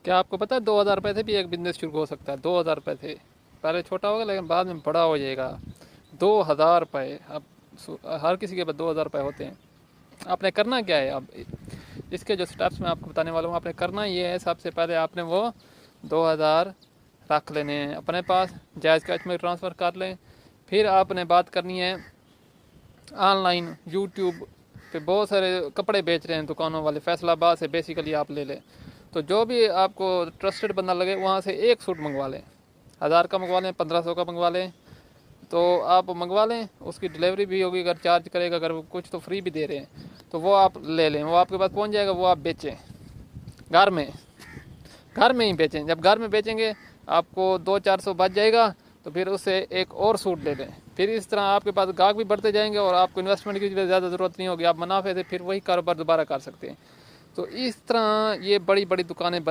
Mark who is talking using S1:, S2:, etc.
S1: क्या आपको पता है 2000 रुपये से भी एक बिजनेस शुरू हो सकता है? 2000 रुपये से पहले छोटा होगा लेकिन बाद में बड़ा हो जाएगा। 2000 रुपये अब हर किसी के पास 2000 रुपये होते हैं। आपने करना क्या है अब? इसके जो स्टेप्स मैं आपको बताने वाला हूँ, आपने करना ये है, सबसे पहले आपने वो 2000 रख लेने हैं अपने पास, जायज़ कैश में ट्रांसफ़र कर लें। फिर आपने बात करनी है ऑनलाइन यूट्यूब पे बहुत सारे कपड़े बेच रहे हैं दुकानों वाले, फैसलाबाद से बेसिकली आप ले लें। तो जो भी आपको ट्रस्टेड बंदा लगे वहाँ से एक सूट मंगवा लें, 1000 का मंगवा लें, 1500 का मंगवा लें, तो आप मंगवा लें। उसकी डिलीवरी भी होगी, अगर चार्ज करेगा, अगर कुछ तो फ्री भी दे रहे हैं, तो वो आप ले लें, वो आपके पास पहुँच जाएगा। वो आप बेचें घर में, घर में ही बेचें। जब घर में बेचेंगे आपको 200-400 बच जाएगा, तो फिर उससे एक और सूट ले लें। फिर इस तरह आपके पास ग्राहक भी बढ़ते जाएंगे और आपको इन्वेस्टमेंट की ज़्यादा ज़रूरत नहीं होगी, आप मुनाफे से फिर वही कारोबार दोबारा कर सकते हैं। तो इस तरह ये बड़ी बड़ी दुकानें